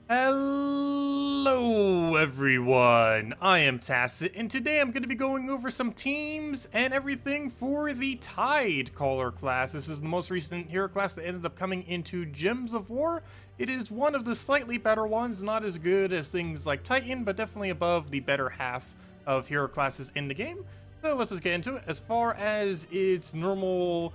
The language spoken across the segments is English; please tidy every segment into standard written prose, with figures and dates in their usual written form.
Hello everyone, I am Tacet, and today I'm going to be going over some teams and everything for the Tidecaller class. This is the most recent hero class that ended up coming into Gems of War. It is one of the slightly better ones, not as good as things like Titan, but definitely above the better half of hero classes in the game. So let's just get into it. As far as its normal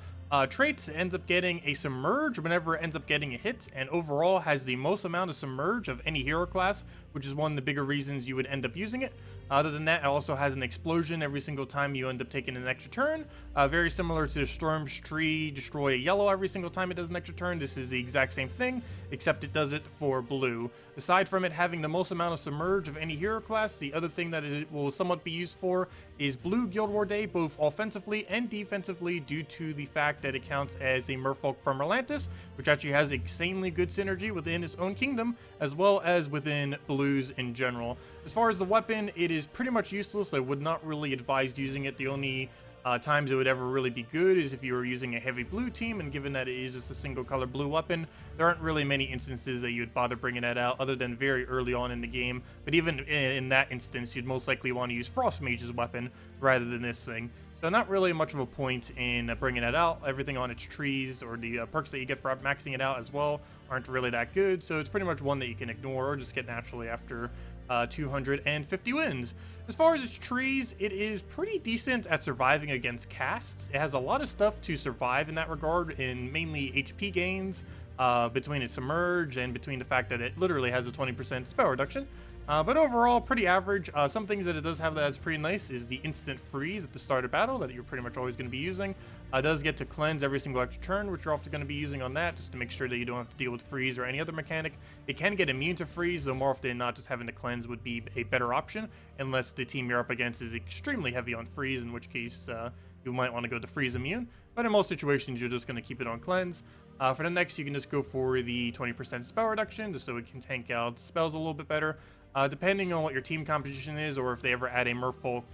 traits, ends up getting a submerge whenever it ends up getting a hit, and overall has the most amount of submerge of any hero class, which is one of the bigger reasons you would end up using it. Other than that, it also has an explosion every single time you end up taking an extra turn. Very similar to the Storm's Tree, destroy a yellow every single time it does an extra turn. This is the exact same thing, except it does it for blue. Aside from it having the most amount of submerge of any hero class, the other thing that it will somewhat be used for is Blue Guild War Day, both offensively and defensively, due to the fact that it counts as a merfolk from Atlantis, which actually has insanely good synergy within its own kingdom, as well as within blues in general. As far as the weapon, it is pretty much useless. I would not really advise using it. The only times it would ever really be good is if you were using a heavy blue team, and given that it is just a single color blue weapon, there aren't really many instances that you would bother bringing that out other than very early on in the game. But even in that instance, you'd most likely want to use Frost Mage's weapon rather than this thing. So not really much of a point in bringing it out. Everything on its trees or the perks that you get for maxing it out as well aren't really that good. So it's pretty much one that you can ignore or just get naturally after 250 wins. As far as its trees, it is pretty decent at surviving against casts. It has a lot of stuff to survive in that regard, in mainly HP gains, between its submerge and between the fact that it literally has a 20% spell reduction. But overall, pretty average. Some things that it does have that's pretty nice is the instant freeze at the start of battle that you're pretty much always going to be using. It does get to cleanse every single extra turn, which you're often going to be using on that, just to make sure that you don't have to deal with freeze or any other mechanic. It can get immune to freeze, though more often than not, just having to cleanse would be a better option, unless the team you're up against is extremely heavy on freeze, in which case you might want to go to freeze immune. But in most situations, you're just going to keep it on cleanse. For the next, you can just go for the 20% spell reduction, just so it can tank out spells a little bit better. Depending on what your team composition is, or if they ever add a merfolk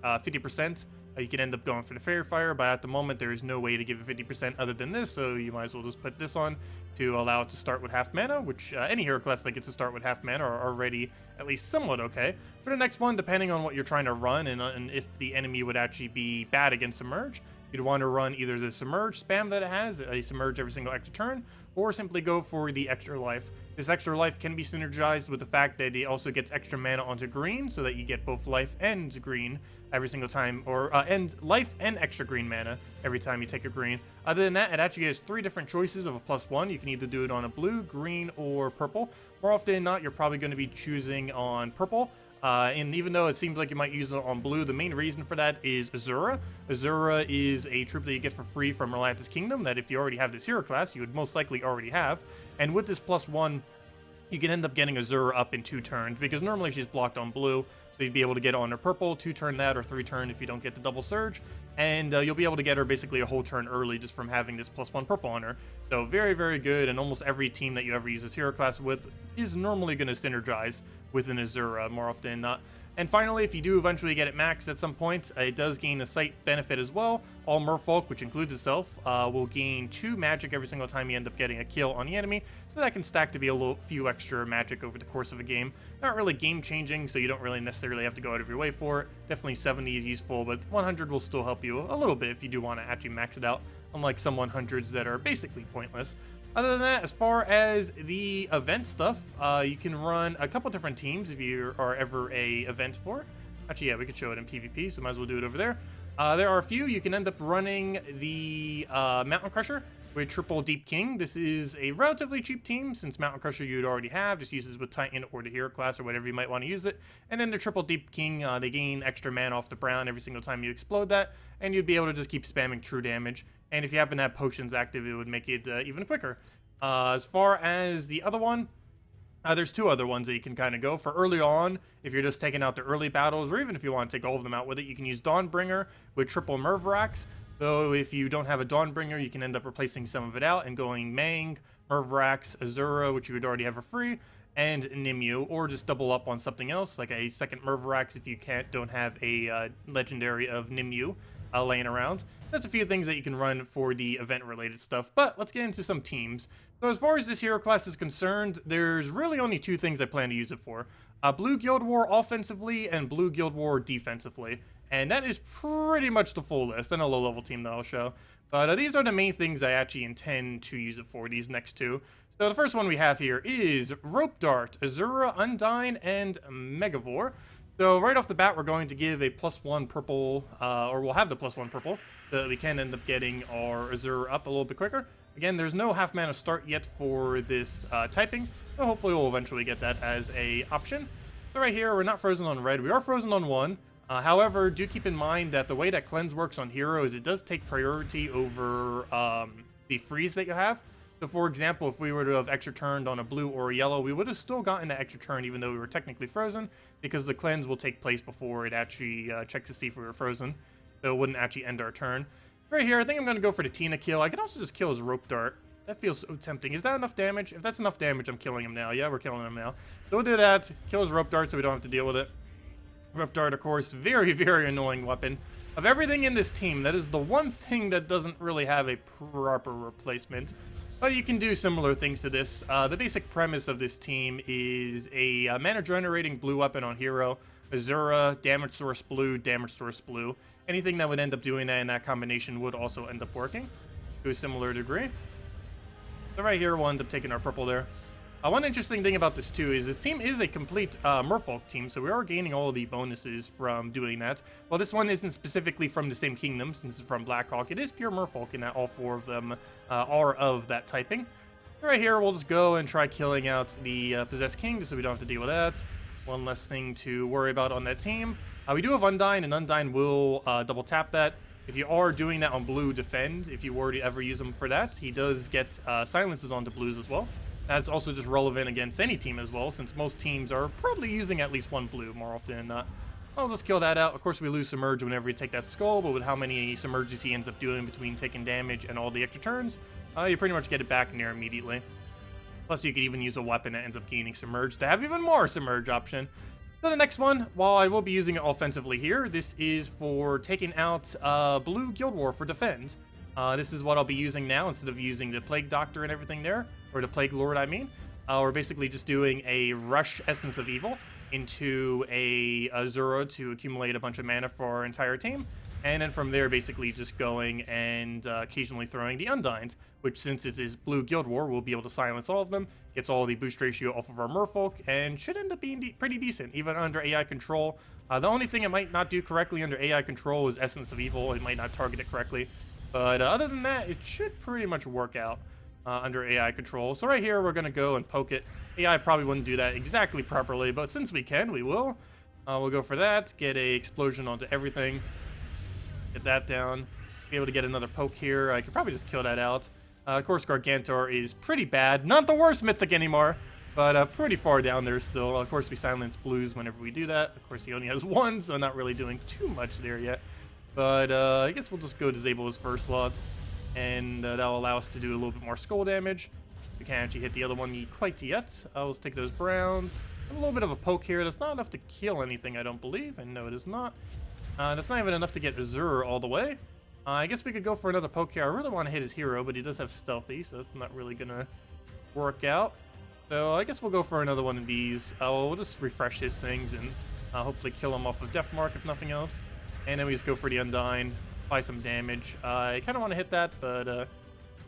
50%, you can end up going for the Fairy Fire, but at the moment there is no way to give it 50% other than this, so you might as well just put this on to allow it to start with half mana, which any hero class that gets to start with half mana are already at least somewhat okay. For the next one, depending on what you're trying to run and if the enemy would actually be bad against Submerge, you'd want to run either the Submerge spam that it has, a Submerge every single extra turn, or simply go for the extra life. This extra life can be synergized with the fact that it also gets extra mana onto green, so that you get both life and green every single time, or and life and extra green mana every time you take a green. Other than that, it actually has 3 different choices of a +1. You can either do it on a blue, green, or purple. More often than not, you're probably going to be choosing on purple. And even though it seems like you might use it on blue, the main reason for that is Azura. Azura is a troop that you get for free from Atlantis Kingdom that if you already have this hero class, you would most likely already have. And with this +1, you can end up getting Azura up in 2 turns, because normally she's blocked on blue, so you'd be able to get on her purple, 2-turn that, or 3-turn if you don't get the double surge, and you'll be able to get her basically a whole turn early just from having this +1 purple on her. So very, very good, and almost every team that you ever use this hero class with is normally going to synergize with an Azura more often than not. And finally, if you do eventually get it maxed at some point, it does gain a sight benefit as well. All merfolk, which includes itself, will gain 2 magic every single time you end up getting a kill on the enemy, so that can stack to be a few extra magic over the course of a game. Not really game changing, so you don't really necessarily have to go out of your way for it. Definitely 70 is useful, but 100 will still help you a little bit if you do want to actually max it out, unlike some 100s that are basically pointless. Other than that, as far as the event stuff, you can run a couple different teams if you are ever a event for it. Actually, yeah, we could show it in PvP, so might as well do it over there. There are a few. You can end up running the Mountain Crusher with triple Deep King. This is a relatively cheap team, since Mountain Crusher you'd already have, just uses with Titan or the hero class or whatever you might want to use it. And then the triple Deep King, they gain extra mana off the brown every single time you explode that, and you'd be able to just keep spamming true damage. And if you happen to have potions active, it would make it even quicker. As far as the other one, there's 2 other ones that you can kind of go for early on. If you're just taking out the early battles, or even if you want to take all of them out with it, you can use Dawnbringer with triple Mervrax. Though if you don't have a Dawnbringer, you can end up replacing some of it out and going Mang, Mervrax, Azura, which you would already have for free, and Nimue, or just double up on something else, like a second Mervrax if you don't have a legendary of Nimue. laying around. That's a few things that you can run for the event-related stuff, but let's get into some teams. So as far as this hero class is concerned, there's really only two things I plan to use it for. Blue Guild War offensively and Blue Guild War defensively. And that is pretty much the full list, and a low-level team that I'll show. But these are the main things I actually intend to use it for, these next two. So the first one we have here is Rope Dart, Azura, Undyne, and Megavore. So right off the bat, we're going to give a +1 purple, or we'll have the +1 purple, so that we can end up getting our Azura up a little bit quicker. Again, there's no half mana start yet for this typing, so hopefully we'll eventually get that as a option. So right here, we're not frozen on red, we are frozen on 1. However, do keep in mind that the way that cleanse works on heroes, it does take priority over the freeze that you have. So for example, if we were to have extra turned on a blue or a yellow, we would have still gotten the extra turn even though we were technically frozen, because the cleanse will take place before it actually checks to see if we were frozen. So it wouldn't actually end our turn. Right here, I think I'm going to go for the Tina kill. I can also just kill his Rope Dart. That feels so tempting. Is that enough damage? If that's enough damage, I'm killing him now. Yeah, we're killing him now. So we'll do that. Kill his Rope Dart so we don't have to deal with it. Rope Dart, of course, very, very annoying weapon. Of everything in this team, that is the one thing that doesn't really have a proper replacement. But you can do similar things to this. The basic premise of this team is a mana-generating blue weapon on hero, Azura, damage source blue, damage source blue. Anything that would end up doing that in that combination would also end up working to a similar degree. So right here, we'll end up taking our purple there. One interesting thing about this too is this team is a complete merfolk team, so we are gaining all of the bonuses from doing that. While this one isn't specifically from the same kingdom, since it's from Blackhawk, it is pure merfolk in that all 4 of them are of that typing. Right here, we'll just go and try killing out the Possessed King, just so we don't have to deal with that. One less thing to worry about on that team. We do have Undyne, and Undyne will double tap that. If you are doing that on blue defend, if you were to ever use him for that, he does get silences onto blues as well. That's also just relevant against any team as well, since most teams are probably using at least 1 blue more often than not. I'll just kill that out. Of course, we lose Submerge whenever we take that skull, but with how many Submerges he ends up doing between taking damage and all the extra turns, you pretty much get it back near immediately. Plus, you could even use a weapon that ends up gaining Submerge to have even more Submerge option. So the next one, while I will be using it offensively here, this is for taking out Blue Guild War for defend. This is what I'll be using now instead of using the Plague Doctor and everything there, or the Plague Lord, I mean. We're basically just doing a Rush Essence of Evil into a Azura to accumulate a bunch of mana for our entire team. And then from there, basically just going and occasionally throwing the Undynes, which since this is Blue Guild War, we'll be able to silence all of them, gets all the boost ratio off of our Merfolk, and should end up being pretty decent, even under AI control. The only thing it might not do correctly under AI control is Essence of Evil. It might not target it correctly. But other than that, it should pretty much work out under AI control. So right here, we're going to go and poke it. AI probably wouldn't do that exactly properly, but since we can, we will. We'll go for that, get a explosion onto everything. Get that down. Be able to get another poke here. I could probably just kill that out. Of course, Gargantor is pretty bad. Not the worst mythic anymore, but pretty far down there still. Of course, we silence blues whenever we do that. Of course, he only has 1, so not really doing too much there yet. But I guess we'll just go disable his first slot, and that'll allow us to do a little bit more skull damage. We can't actually hit the other one quite yet. Let's take those browns. A little bit of a poke here. That's not enough to kill anything, I don't believe. And no, it is not. That's not even enough to get Azura all the way. I guess we could go for another poke here. I really want to hit his hero, but he does have stealthy, so that's not really going to work out. So I guess we'll go for another one of these. We'll just refresh his things and hopefully kill him off of Death Mark, if nothing else. And then we just go for the Undyne, apply some damage. I kind of want to hit that, but I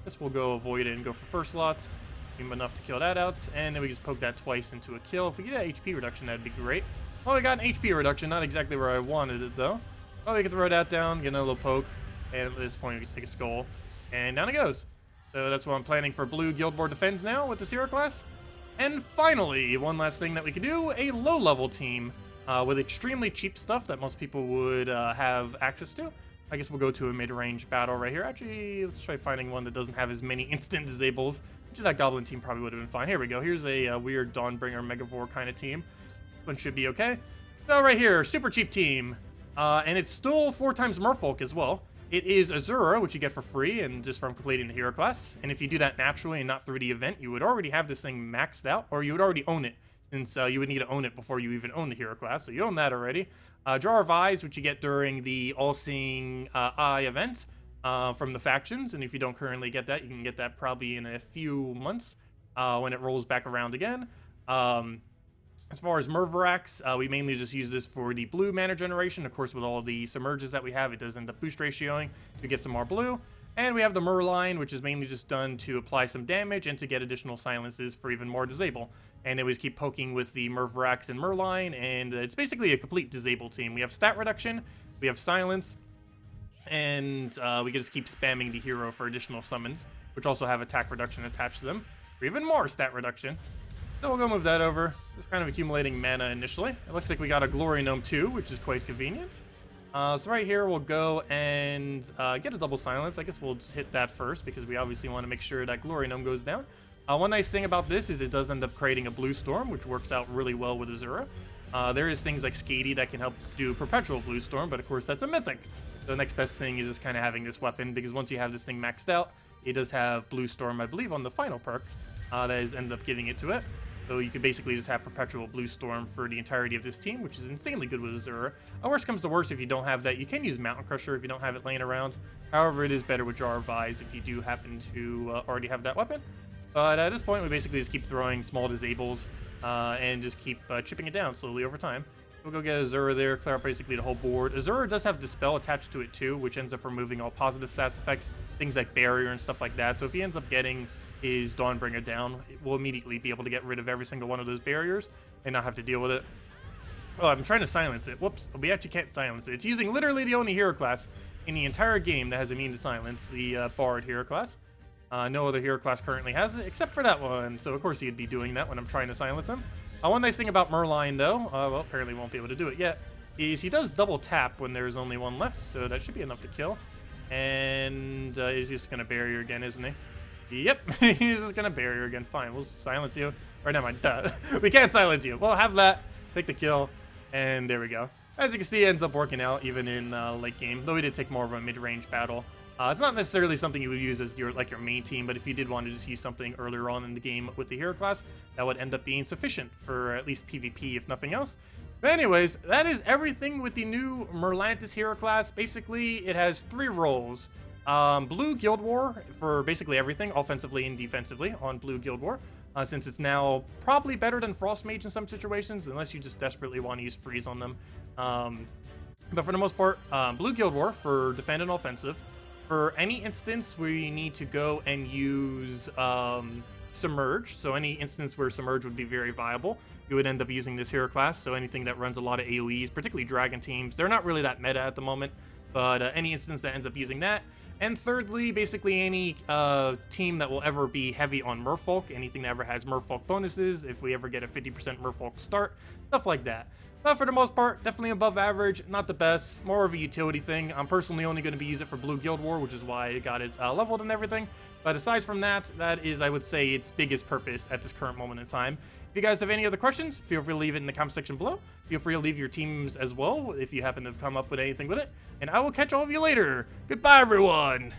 guess we'll go avoid it and go for first slot. Give him enough to kill that out. And then we just poke that twice into a kill. If we get that HP reduction, that'd be great. Well, we got an HP reduction, not exactly where I wanted it, though. Well, we can throw that down, get another little poke. And at this point, we can take a skull. And down it goes. So that's what I'm planning for Blue Guild War Defense now with this hero class. And finally, one last thing that we could do, a low-level team. With extremely cheap stuff that most people would have access to. I guess we'll go to a mid-range battle right here. Actually, let's try finding one that doesn't have as many instant disables. Which that Goblin team probably would have been fine. Here we go. Here's a weird Dawnbringer Megavore kind of team. This one should be okay. So right here, super cheap team. And it's still 4 times Merfolk as well. It is Azura, which you get for free and just from completing the hero class. And if you do that naturally and not through the event, you would already have this thing maxed out, or you would already own it, since you would need to own it before you even own the hero class, so you own that already. Jar of Eyes, which you get during the All-Seeing Eye event from the factions, and if you don't currently get that, you can get that probably in a few months when it rolls back around again. As far as Mervarax, we mainly just use this for the blue mana generation. Of course, with all the submerges that we have, it does end up boost ratioing to get some more blue. And we have the Merline, which is mainly just done to apply some damage and to get additional silences for even more disable. And then we just keep poking with the Mervarax and Merline, and it's basically a complete disable team. We have stat reduction, we have silence, and we can just keep spamming the hero for additional summons, which also have attack reduction attached to them, for even more stat reduction. So we'll go move that over. Just kind of accumulating mana initially. It looks like we got a Glory Gnome too, which is quite convenient. So right here, we'll go and get a double silence. I guess we'll just hit that first because we obviously want to make sure that Glory Gnome goes down. One nice thing about this is it does end up creating a blue storm, which works out really well with Azura. There is things like Skady that can help do perpetual blue storm, but of course that's a mythic. So the next best thing is just kind of having this weapon, because once you have this thing maxed out, it does have blue storm, I believe, on the final perk that is end up giving it to it. So you could basically just have perpetual blue storm for the entirety of this team, which is insanely good with Azura. Worst comes to worst, if you don't have that, you can use Mountain Crusher if you don't have it laying around. However, it is better with Jar of Eyes if you do happen to already have that weapon. But at this point, we basically just keep throwing small disables and just keep chipping it down slowly over time. We'll go get Azura there, clear up basically the whole board. Azura does have Dispel attached to it too, which ends up removing all positive stats effects, things like Barrier and stuff like that. So if he ends up getting his Dawnbringer down, we'll immediately be able to get rid of every single one of those barriers and not have to deal with it. Oh, I'm trying to silence it. Whoops, we actually can't silence it. It's using literally the only hero class in the entire game that has a mean to silence, the Bard hero class. No other hero class currently has it, except for that one. So of course he'd be doing that when I'm trying to silence him. One nice thing about Merline, though, well, apparently won't be able to do it yet, is he does double tap when there's only one left, so that should be enough to kill. And he's just going to barrier again, isn't he? Yep, he's just going to barrier again. Fine, we'll silence you. Or never mind, we can't silence you. Well, have that, take the kill, and there we go. As you can see, it ends up working out even in late game, though we did take more of a mid-range battle. It's not necessarily something you would use as your main team, but if you did want to just use something earlier on in the game with the hero class, that would end up being sufficient for at least PvP, if nothing else. But anyways, that is everything with the new Merlantis hero class. Basically, it has 3 roles. Blue Guild War for basically everything, offensively and defensively on Blue Guild War, since it's now probably better than Frost Mage in some situations, unless you just desperately want to use Freeze on them. But for the most part, Blue Guild War for defend and offensive. For any instance where you need to go and use Submerge, so any instance where Submerge would be very viable, you would end up using this hero class. So anything that runs a lot of AoEs, particularly Dragon teams, they're not really that meta at the moment, but any instance that ends up using that. And thirdly, basically any team that will ever be heavy on Merfolk, anything that ever has Merfolk bonuses, if we ever get a 50% Merfolk start, stuff like that. But for the most part, definitely above average, not the best, more of a utility thing. I'm personally only going to be using it for Blue Guild War, which is why it got its leveled and everything. But aside from that, that is, I would say, its biggest purpose at this current moment in time. If you guys have any other questions, feel free to leave it in the comment section below. Feel free to leave your teams as well if you happen to come up with anything with it. And I will catch all of you later. Goodbye, everyone!